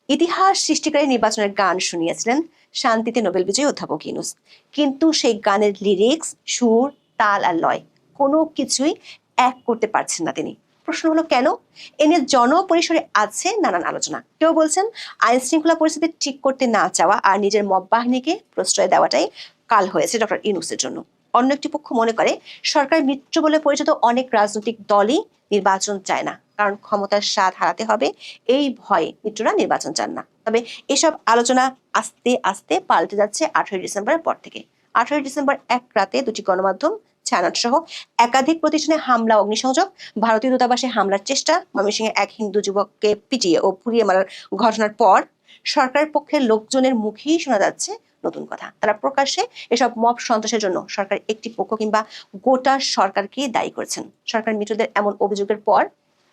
ইতিহাস সৃষ্টিকারী নির্বাচনের গান শুনিয়েছিলেন শান্তিতে নোবেল বিজয়ী অধ্যাপক ইউনূস, কিন্তু সেই গানের লিরিক্স, সুর, তাল আর লয় কোনো কিছুই এক করতে পারছেন না তিনি। প্রশ্ন হলো কেন? এ নিয়ে জনপরিসরে আছে নানান আলোচনা। কেউ বলছেন আইন শৃঙ্খলা পরিস্থিতি ঠিক করতে না চাওয়া আর নিজের মব বাহিনীকে প্রশ্রয় দেওয়াটাই কাল হয়েছে ডক্টর ইউনূসের জন্য। অন্য একটি পক্ষ মনে করে সরকার মিত্র বলে পরিচিত অনেক রাজনৈতিক দলই নির্বাচন চায় না, কারণ ক্ষমতার স্বাদ হারাতে হবে এই ভয়ে মিত্ররা নির্বাচন চান না। তবে এসব আলোচনা আস্তে আস্তে পাল্টে যাচ্ছে 18 ডিসেম্বরের পর থেকে। 18 ডিসেম্বর এক রাতে দুটি গণমাধ্যম ছায়ানট সহ একাধিক প্রতিষ্ঠানে হামলা, অগ্নিসংযোগ, ভারতীয় দূতাবাসে হামলার চেষ্টা, ময়মনসিংহে এক হিন্দু যুবককে পিটিয়ে ও পুড়িয়ে মারার ঘটনার পর সরকারের পক্ষের লোকজনের মুখেই শোনা যাচ্ছে নতুন কথা। তারা প্রকাশ্যে এসব মব সন্ত্রাসের জন্য সরকার একটি পক্ষ কিংবা গোটা সরকারকে দায়ী করেছেন। সরকার মিত্রদের এমন অভিযোগের পর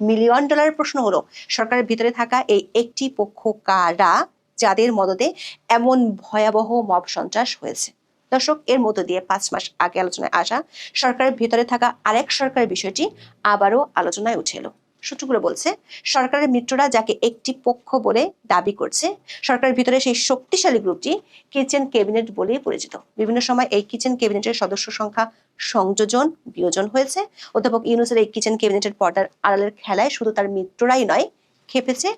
মিলিয়ন ডলারের প্রশ্ন হলো, সরকারের ভিতরে থাকা এই একটি পক্ষ কারা, যাদের মদদে এমন ভয়াবহ মব সন্ত্রাস হয়েছে? দর্শক, এর মধ্য দিয়ে 5 মাস আগে আলোচনায় আসা সরকারের ভিতরে থাকা আরেক সরকারের বিষয়টি আবারও আলোচনায় উঠে এলো। সূত্রগুলো বলছে, সরকারের মিত্ররা যাকে একটি পক্ষ বলে দাবি করছে, সরকারের ভিতরে সেই শক্তিশালী গ্রুপটি কিচেন ক্যাবিনেট বলেই পরিচিত। বিভিন্ন সময় এই কিচেন ক্যাবিনেটের সদস্য সংখ্যা সংযোজন, বিয়োজন হয়েছে। অধ্যাপক ইউনূসের এই কিচেন ক্যাবিনেটের পর্দার আড়ালের খেলায় শুধু তার মিত্ররাই নয়, খেপেছে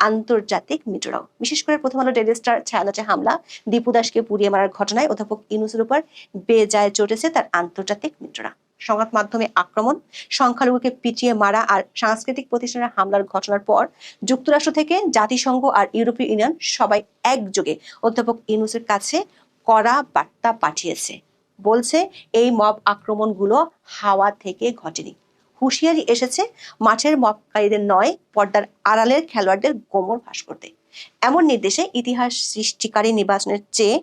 আন্তর্জাতিক মিত্ররাও। বিশেষ করে প্রথম আলো ডেইলি স্টার ছায়ানটে হামলা, দীপু দাসকে পুড়িয়ে মারার ঘটনায় অধ্যাপক ইউনূসের উপর বেজায় চটেছে তার আন্তর্জাতিক মিত্ররা। সংবাদ মাধ্যমে আক্রমণ, সংখ্যালঘুকে পিটিয়ে মারা আর সাংস্কৃতিক প্রতিষ্ঠানের হামলার ঘটনার পর যুক্তরাষ্ট্র থেকে জাতিসংঘ আর ইউরোপীয় ইউনিয়ন সবাই একযোগে অধ্যাপক ইউনূসের কাছে কড়া বার্তা পাঠিয়েছে। বলছে এই মব আক্রমণগুলো হাওয়া থেকে ঘটেনি। হুঁশিয়ারি এসেছে মাঠের মপকারীদের নয়, পর্দার আড়ালের খেলোয়াড়দের গোমর ফাঁস করতে। এমন নির্দেশে ইতিহাস সৃষ্টিকারী নির্বাচনের চেয়ে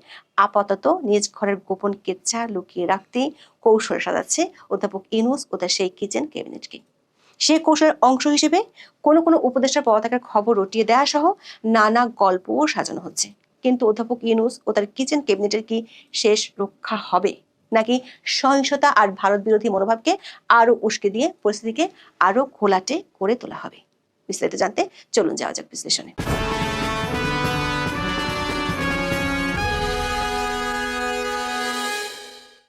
আপাতত নিজ ঘরের গোপন কেচ্ছা লুকিয়ে রাখতে কৌশল সাজাচ্ছে অধ্যাপক ইউনূস ও তার সেই কিচেন ক্যাবিনেটকে। সে কৌশলের অংশ হিসেবে কোনো কোনো উপদেষ্টার পদত্যাগের খবর রটিয়ে দেওয়া সহ নানা গল্পও সাজানো হচ্ছে। কিন্তু অধ্যাপক ইউনূস ও তার কিচেন ক্যাবিনেটের কি শেষ রক্ষা হবে, নাকি সহিংসতা আর ভারত বিরোধী মনোভাবকে আরো উস্কে দিয়ে পরিস্থিতিকে আরো ঘোলাটে করে তোলা হবে? বিস্তারিত জানতে চলুন যাওয়া যাক বিশ্লেষণে।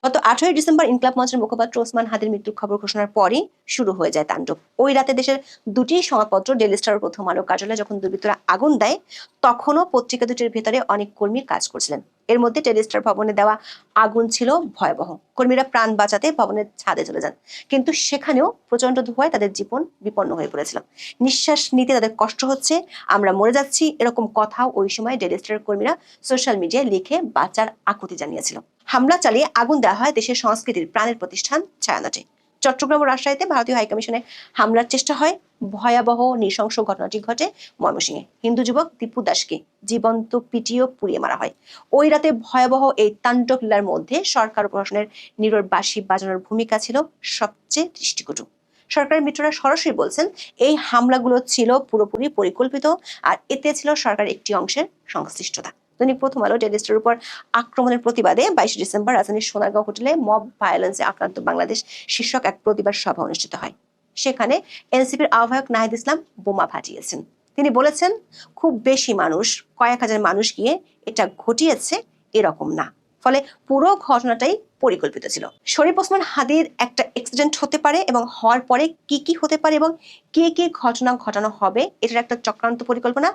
গত 18 ডিসেম্বর ইনকলাব মঞ্চের মুখপাত্র ওসমান হাদির মৃত্যুর খবর ঘোষণার পরই শুরু হয়ে যায় তাণ্ডব। ওই রাতে দেশের দুটি সংবাদপত্র ডেইলি স্টার ও প্রথম আলো কার্যালয়ে যখন দুর্বৃত্তরা আগুন দেয়, তখনও পত্রিকা দুটির ভেতরে অনেক কর্মী কাজ করছিলেন। এর মধ্যে ডেইলি স্টার ভবনে দেওয়া আগুন ছিল ভয়াবহ। কর্মীরা প্রাণ বাঁচাতে ভবনের ছাদে চলে যান, কিন্তু সেখানেও প্রচন্ড ধোঁয়ায় তাদের জীবন বিপন্ন হয়ে পড়েছিল। নিঃশ্বাস নিতে তাদের কষ্ট হচ্ছে, আমরা মরে যাচ্ছি, এরকম কথাও ওই সময় ডেইলি স্টার কর্মীরা সোশ্যাল মিডিয়ায় লিখে বাঁচার আকুতি জানিয়েছিল। হামলা চালিয়ে আগুন দেওয়া হয় দেশের সংস্কৃতির প্রাণের প্রতিষ্ঠান ছায়ানটে। চট্টগ্রাম ও রাজশাহীতে ভারতীয় হাইকমিশনে হামলার চেষ্টা হয়। ভয়াবহ নৃশংস ঘটনাটি ঘটে ময়মনসিংহে। হিন্দু যুবক দীপু দাসকে জীবন্ত পিটিয়ে পুড়িয়ে মারা হয়। ওই রাতে ভয়াবহ এই তাণ্ডব লীলার মধ্যে সরকার ও প্রশাসনের নীরব বাঁশি বাজানোর ভূমিকা ছিল সবচেয়ে দৃষ্টিকটু। সরকারের মিত্ররা সরাসরি বলছেন এই হামলাগুলো ছিল পুরোপুরি পরিকল্পিত আর এতে ছিল সরকারের একটি অংশের সংশ্লিষ্টতা। দৈনিক প্রথম আলো ডেইলি স্টারের উপর আক্রমণের প্রতিবাদে 22 ডিসেম্বর রাজধানীর সোনারগাঁও হোটেলে মব ভায়োলেন্সে আক্রান্ত বাংলাদেশ শীর্ষক এক প্রতিবাদ সভা অনুষ্ঠিত হয়। সেখানে এনসিপির আহ্বায়ক নাহিদ ইসলাম বোমা ফাটিয়েছেন। তিনি বলেছেন, খুব বেশি মানুষ, কয়েক হাজার মানুষ গিয়ে এটা ঘটিয়েছে এরকম না, ফলে পুরো ঘটনাটাই পরিকল্পিত ছিল। শরীফ ওসমান হাদির একটা অ্যাক্সিডেন্ট হতে পারে এবং হওয়ার পরে কি কি হতে পারে এবং কে কে ঘটনা ঘটানো হবে, এটার একটা চক্রান্ত পরিকল্পনা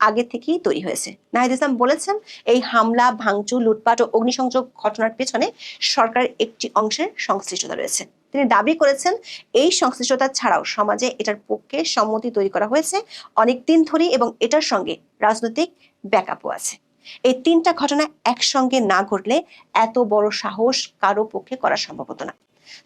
আগে থেকেই তৈরি হয়েছে। নাহিদ ইসলাম বলেছেন, এই হামলা, ভাঙচুর, লুটপাট ও অগ্নিসংযোগ ঘটনার পেছনে সরকারের একটি অংশের সংশ্লিষ্টতা রয়েছে। তিনি দাবি করেছেন, এই সংশ্লিষ্টতা ছাড়াও সমাজে এটার পক্ষে সম্মতি তৈরি করা হয়েছে অনেকদিন ধরেই এবং এটার সঙ্গে রাজনৈতিক ব্যাকআপও আছে। এই তিনটা ঘটনা একসঙ্গে না ঘটলে এত বড় সাহস কারো পক্ষে করা সম্ভব হতো না।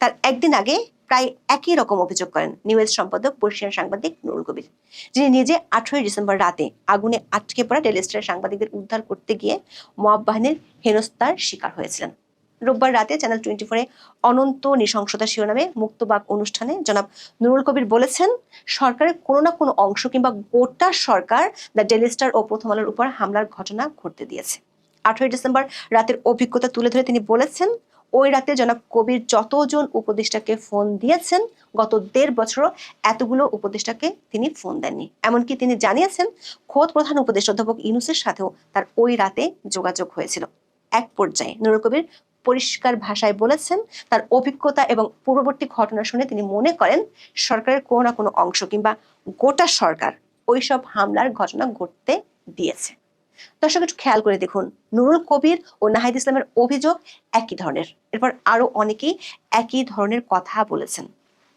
তার একদিন আগে প্রায় একই রকম অভিযোগ করেন নিউজ সম্পাদক বর্ষিয়ান সাংবাদিক নুরুল কবির, যিনি নিজে 18 ডিসেম্বর রাতে আগুনে আটকে পড়া ডেইলি স্টারের সাংবাদিকদের উদ্ধার করতে গিয়ে মব বাহিনীর হেনস্থার শিকার হয়েছিলেন। রোববার রাতে চ্যানেল 24-এ অনন্ত নৃশংসতা শিরোনামে মুক্তবাক অনুষ্ঠানে জনাব নুরুল কবির বলেছেন, সরকারের কোনো না কোনো অংশ কিংবা গোটা সরকার দ্য ডেইলি স্টার ও প্রথম আলোর উপর হামলার ঘটনা ঘটতে দিয়েছে। 18 ডিসেম্বর রাতের অভিজ্ঞতা তুলে ধরে তিনি বলেছেন, ওই রাতে জনাব কবির যতজন উপদেষ্টাকে ফোন দিয়েছেন গত 1.5 বছরও এতগুলো উপদেষ্টাকে তিনি ফোন দেননি। এমনকি তিনি জানিয়েছেন খোদ প্রধান উপদেষ্টা অধ্যাপক ইউনূসের সাথেও তার ওই রাতে যোগাযোগ হয়েছিল। এক পর্যায়ে নুরুল কবির পরিষ্কার ভাষায় বলেছেন তার অভিজ্ঞতা এবং পূর্ববর্তী ঘটনা শুনে তিনি মনে করেন সরকারের কোনো না কোনো অংশ কিংবা গোটা সরকার ওইসব হামলার ঘটনা ঘটতে দিয়েছে। দর্শক একটু খেয়াল করে দেখুন, নুরুল কবির ও নাহিদ ইসলামের অভিযোগ একই ধরনের, এরপর আরো অনেকেই একই ধরনের কথা বলেছেন।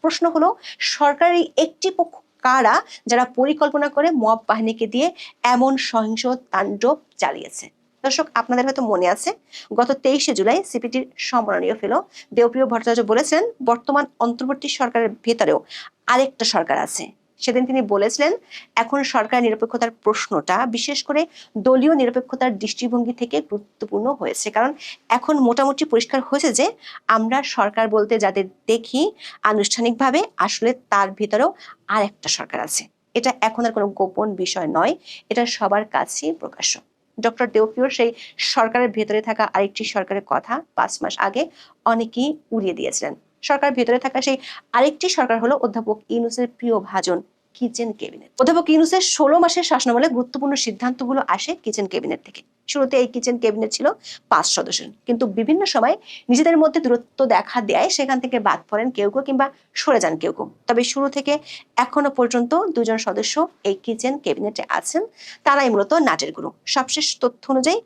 প্রশ্ন হলো সরকারের এই একটি পক্ষ কারা যারা পরিকল্পনা করে মব বাহিনীকে দিয়ে এমন সহিংস তাণ্ডব চালিয়েছে? দর্শক আপনাদের হয়তো মনে আছে গত 23শে জুলাই সিপিটির সম্মাননীয় ফেলো দেবপ্রিয় ভট্টাচার্য বলেছেন বর্তমান অন্তর্বর্তী সরকারের ভেতরেও আরেকটা সরকার আছে। সেদিন তিনি বলেছিলেন এখন সরকার নিরপেক্ষতার প্রশ্নটা বিশেষ করে দলীয় নিরপেক্ষতার দৃষ্টিভঙ্গি থেকে গুরুত্বপূর্ণ হয়েছে, কারণ এখন মোটামুটি পরিষ্কার হয়েছে যে আমরা সরকার বলতে যাদের দেখি আনুষ্ঠানিকভাবে আসলে তার ভিতরেও আর একটা সরকার আছে। এটা এখন আর কোনো গোপন বিষয় নয়, এটা সবার কাছেই প্রকাশ্য। ডক্টর দেবপ্রিয়র সেই সরকারের ভেতরে থাকা আরেকটি সরকারের কথা 5 মাস আগে অনেকেই উড়িয়ে দিয়েছিলেন। সরকার ভেতরে থাকা সেই আরেকটি সরকার হলো অধ্যাপক ইউনূসের প্রিয় ভাজন কিচেন ক্যাবিনেট। অধ্যাপক ইউনূসের 16 মাসের শাসনামলে গুরুত্বপূর্ণ সিদ্ধান্তগুলো আসে কিচেন ক্যাবিনেট থেকে। শুরুতে এই কিচেন ক্যাবিনেট ছিল 5 সদস্যের, কিন্তু বিভিন্ন সময় নিজেদের মধ্যে দূরত্ব দেখা দেয়, সেখান থেকে বাদ পড়েন কেউ কেউ কিংবা সরে যান কেউ কেউ। তবে শুরু থেকে এখনো পর্যন্ত 2 জন সদস্য এই কিচেন ক্যাবিনেটে আছেন, তারাই মূলত নাটের গুরু। সবশেষ তথ্য অনুযায়ী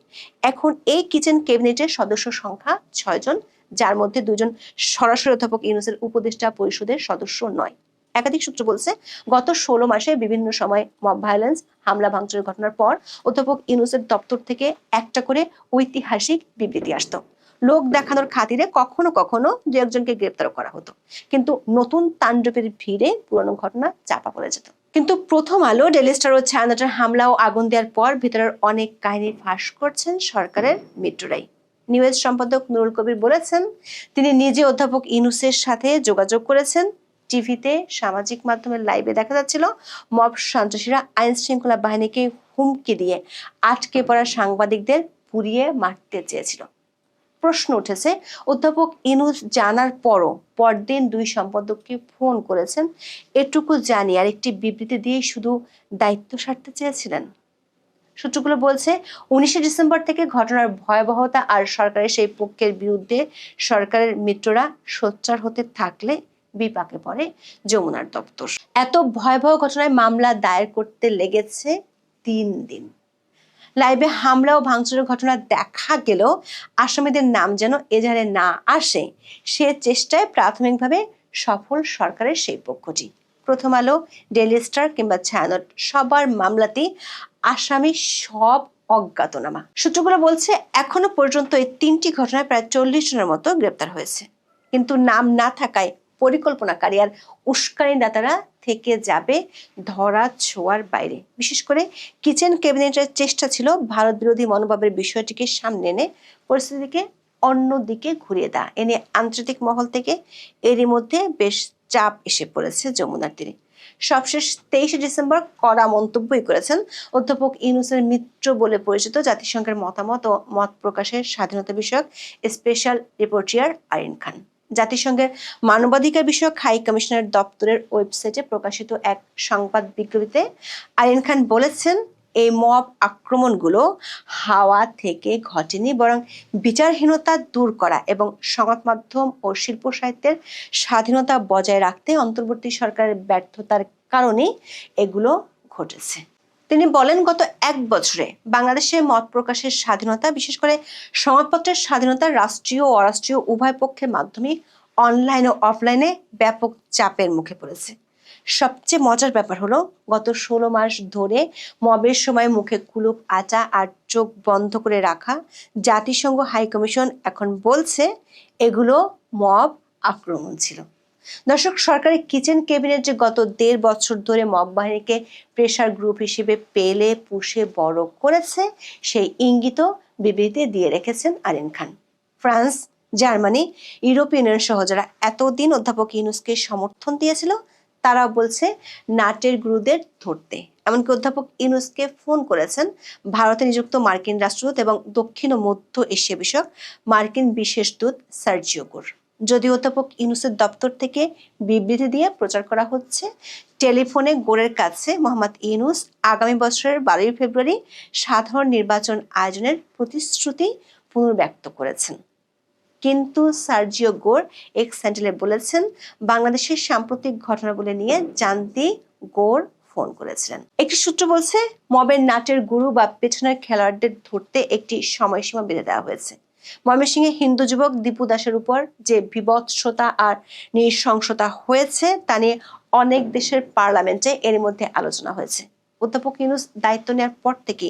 এখন এই কিচেন ক্যাবিনেটের সদস্য সংখ্যা 6 জন, যার মধ্যে 2 জন সরাসরি অধ্যাপক ইউনূসের উপদেষ্টা পরিষদের সদস্য নয়। একাধিক সূত্র বলছে গত 16 মাসে বিভিন্ন সময় মব ভায়োলেন্স হামলা ভাঙচুরের ঘটনার পর অধ্যাপক ইউনূসের দপ্তর থেকে একটা করে ঐতিহাসিক বিবৃতি আসতো। লোক দেখানোর খাতিরে কখনো কখনো 2-1জনকে গ্রেপ্তার করা হতো, কিন্তু নতুন তাণ্ডবের ভিড়ে পুরনো ঘটনা চাপা পড়ে যেত। কিন্তু প্রথম আলো, ডেইলি স্টার ও ছায়ানটের হামলা ও আগুন দেওয়ার পর ভিতরের অনেক কাহিনী ফাঁস করছেন সরকারের মিত্ররাই। নিউজ সম্পাদক নুরুল কবির বলেছেন তিনি নিজে অধ্যাপক ইউনূসের সাথে যোগাযোগ করেছেন। টিভিতে সামাজিক মাধ্যমের লাইভে দেখা যাচ্ছিল মব সন্ত্রাসীরা আইন শৃঙ্খলা বাহিনীকে হুমকি দিয়ে আটকে পড়া সাংবাদিকদের পুড়িয়ে মারতে চেয়েছিল। প্রশ্ন উঠেছে অধ্যাপক ইউনূস জানার পরও পরদিন 2 সম্পাদককে ফোন করেছেন, এটুকু জানি আর একটি বিবৃতি দিয়ে শুধু দায়িত্ব সারতে চেয়েছিলেন। সূত্রগুলো বলছে 19শে ডিসেম্বর থেকে ঘটনার ভয়াবহতা আর সরকারের সেই পক্ষের বিরুদ্ধে সরকারের মিত্ররা সোচ্চার হতে থাকলে বিপাকে পড়ে যমুনার দপ্তর। এত ভয়াবহ ঘটনায় মামলা দায়ের করতে লেগেছে 3 দিন। লাইভে হামলা ও ভাঙচুরের ঘটনা দেখা গেলেও আসামিদের নাম যেন এজাহারে না আসে, সে চেষ্টায় প্রাথমিকভাবে সফল সরকারের সেই পক্ষটি। প্রথম আলো, ডেইলি স্টার কিংবা ছায়ানট সবার মামলাতেই আসামি সব অজ্ঞাতনামা। সূত্রগুলো বলছে এখনো পর্যন্ত এই 3টি ঘটনায় প্রায় 40 জনের মতো গ্রেপ্তার হয়েছে, কিন্তু নাম না থাকায় পরিকল্পনাকারী আর উস্কানিদাতারা থেকে যাবে ধরা ছোঁয়ার বাইরে। বিশেষ করে কিচেন ক্যাবিনেটের চেষ্টা ছিল ভারত বিরোধী মনোভাবের বিষয়টিকে সামনে এনে পরিস্থিতিকে অন্যদিকে ঘুরিয়ে দেয়া। এনে আন্তর্জাতিক মহল থেকে এরই মধ্যে বেশ চাপ এসে পড়েছে যমুনার তীরে। সবশেষ 23শে ডিসেম্বর কড়া মন্তব্যই করেছেন অধ্যাপক ইউনূসের মিত্র বলে পরিচিত জাতিসংঘের মতামত ও মত প্রকাশের স্বাধীনতা বিষয়ক স্পেশাল রিপোর্টিয়ার আরিন খান। জাতিসংঘের মানবাধিকার বিষয়ক হাই কমিশনার দপ্তরের ওয়েবসাইটে প্রকাশিত এক সংবাদ বিজ্ঞপ্তিতে আরিন খান বলেছেন এই মব আক্রমণগুলো হাওয়া থেকে ঘটেনি, বরং বিচারহীনতা দূর করা এবং সংবাদ মাধ্যম ও শিল্প সাহিত্যের স্বাধীনতা বজায় রাখতে অন্তর্বর্তী সরকারের ব্যর্থতার কারণে এগুলো ঘটেছে। তিনি বলেন গত 1 বছরে বাংলাদেশে মত প্রকাশের স্বাধীনতা, বিশেষ করে সংবাদপত্রের স্বাধীনতা রাষ্ট্রীয় ও অরাষ্ট্রীয় উভয় পক্ষের মাধ্যমে অনলাইন ও অফলাইনে ব্যাপক চাপের মুখে পড়েছে। সবচেয়ে মজার ব্যাপার হলো গত 16 মাস ধরে মবের সময় মুখে কুলুপ আটা আর চোখ বন্ধ করে রাখা জাতিসংঘ হাই কমিশন এখন বলছে এগুলো মব আক্রমণ ছিল। দর্শক, সরকারের কিচেন ক্যাবিনেট যে গত 1.5 বছর ধরে মব বাহিনীকে প্রেসার গ্রুপ হিসেবে পেলে পুষে বড় করেছে সেই ইঙ্গিত বিবৃতিতে দিয়ে রেখেছেন আরিন খান। ফ্রান্স, জার্মানি, ইউরোপীয় ইউনিয়ন সহ যারা এতদিন অধ্যাপক ইউনূসকে সমর্থন দিয়েছিল তারা বলছে নাটের গুরুদের ধরতে এমনকি অধ্যাপক ইউনূসকে ফোন করেছেন ভারতে নিযুক্ত মার্কিন রাষ্ট্রদূত এবং দক্ষিণ ও মধ্য এশিয়া বিষয়ক মার্কিন বিশেষ দূত সার্জিও গোর। যদিও অধ্যাপক ইউনূসের দপ্তর থেকে বিবৃতি দিয়ে প্রচার করা হচ্ছে, টেলিফোনে গোরের কাছে মোহাম্মদ ইউনূস আগামী বছরের 12 ফেব্রুয়ারি সাধারণ নির্বাচন আয়োজনের প্রতিশ্রুতি পুনর্ব্যক্ত করেছেন। কিন্তু সার্জিও গোর এক্স হ্যান্ডেলে বলেছেন, বাংলাদেশের সাম্প্রতিক ঘটনাগুলো নিয়ে জানতে গোর ফোন করেছিলেন। একটি সূত্র বলছে, মবের নাটের গুরু বা পেছনের খেলোয়াড়দের ধরতে একটি সময়সীমা বেঁধে দেওয়া হয়েছে। ময়মনসিংহে হিন্দু যুবক দীপু দাসের উপর যে বিভৎসতা আর নৃশংসতা হয়েছে তা নিয়ে অনেক দেশের পার্লামেন্টে এর মধ্যে আলোচনা হয়েছে। অধ্যাপক ইউনূস দায়িত্ব নেওয়ার পর থেকে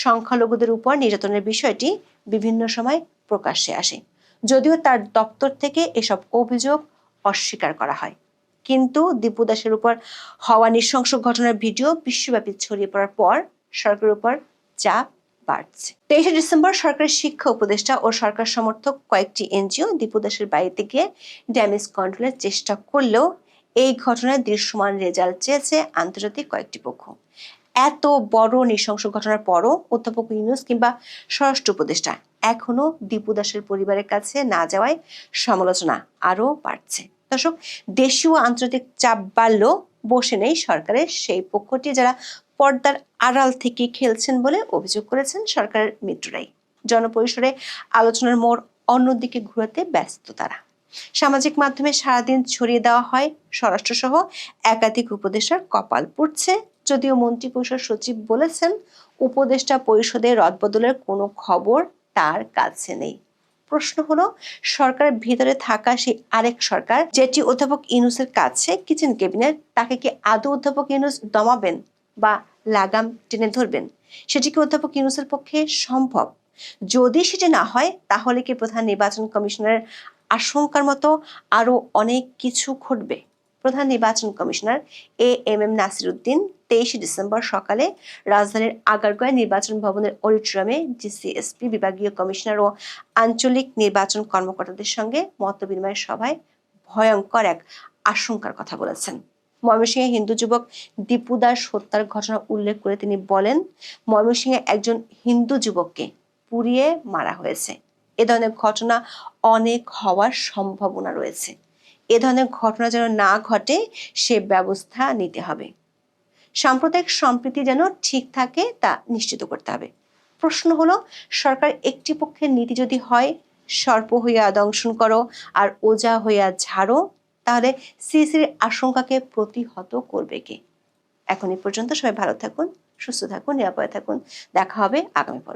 সংখ্যালঘুদের উপর নির্যাতনের বিষয়টি বিভিন্ন সময় প্রকাশ্যে আসে, যদিও তার দপ্তর থেকে এসব অভিযোগ অস্বীকার করা হয়। কিন্তু দীপু দাসের উপর হওয়া নৃশংস ঘটনার ভিডিও বিশ্বব্যাপী ছড়িয়ে পড়ার পর সরকারের উপর চাপ বাড়ছে। 23 ডিসেম্বর সরকারের শিক্ষা উপদেষ্টা ও সরকার সমর্থক কয়েকটি এনজিও দীপু দাসের বাড়িতে গিয়ে ড্যামেজ কন্ট্রোলের চেষ্টা করলেও এই ঘটনায় দৃশ্যমান রেজাল্ট চেয়েছে আন্তর্জাতিক কয়েকটি পক্ষ। এত বড় নৃশংস ঘটনার পরও অধ্যাপক ইউনূস কিংবা স্বরাষ্ট্র উপদেষ্টা এখনো দীপু দাসের পরিবারের কাছে না যাওয়ায় সমালোচনা আরো বাড়ছে। দর্শক, দেশীয় আন্তর্জাতিক চাপ বাড়লেও বসে নেই সরকারের সেই পক্ষটি যারা পর্দার আড়াল থেকে খেলছেন বলে অভিযোগ করেছেন সরকারের মিত্ররাই। জনপরিসরে আলোচনার মোড় অন্যদিকে ঘুরাতে ব্যস্ত তারা। সামাজিক মাধ্যমে সারাদিন ছড়িয়ে দেওয়া হয় স্বরাষ্ট্রসহ একাধিক উপদেষ্টার কপাল পুড়ছে, যদিও মন্ত্রিপরিষদ সচিব বলেছেন উপদেষ্টা পরিষদের রদবদলের কোনো খবর তার কাছে নেই। প্রশ্ন হলো, সরকারের ভিতরে থাকা সেই আরেক সরকার যেটি অধ্যাপক ইউনূসের কাছে কিচেন ক্যাবিনেট, তাকে কি আদৌ অধ্যাপক ইউনূস দমাবেন বা লাগাম টেনে ধরবেন? সেটি কি অধ্যাপক ইউনূসের পক্ষে সম্ভব? যদি সেটি না হয়, তাহলে কি প্রধান নির্বাচন কমিশনারের আশঙ্কার মতো আরো অনেক কিছু ঘটবে? প্রধান নির্বাচন commissioner AMM Nasir Uddin 23 December সকালে রাজধানীর আগারগাঁও নির্বাচন ভবনের অডিটোরিয়ামে ডিসিএসপি, বিভাগীয় কমিশনার ও আঞ্চলিক নির্বাচন কর্মকর্তাদের সঙ্গে মতবিনিময় সভায় ভয়ঙ্কর এক আশঙ্কার কথা বলেছেন। ময়মনসিংহে হিন্দু যুবক দীপু দাস হত্যার ঘটনা উল্লেখ করে তিনি বলেন, ময়মনসিংহে একজন হিন্দু যুবককে পুড়িয়ে মারা হয়েছে। এ ধরনের ঘটনা অনেক হওয়ার সম্ভাবনা রয়েছে। এ ধরনের ঘটনা যেন না ঘটে সে ব্যবস্থা নিতে হবে। সাম্প্রদায়িক সম্প্রীতি যেন ঠিক থাকে তা নিশ্চিত করতে হবে। প্রশ্ন হলো, সরকার একটি পক্ষের নীতি যদি হয় সর্প হইয়া দংশন করো আর ওজা হইয়া ঝাড়ো, তাহলে সিসির আশঙ্কাকে প্রতিহত করবে কে? এখন এই পর্যন্ত। সবাই ভালো থাকুন, সুস্থ থাকুন, নিরাপদে থাকুন। দেখা হবে আগামী পর্বে।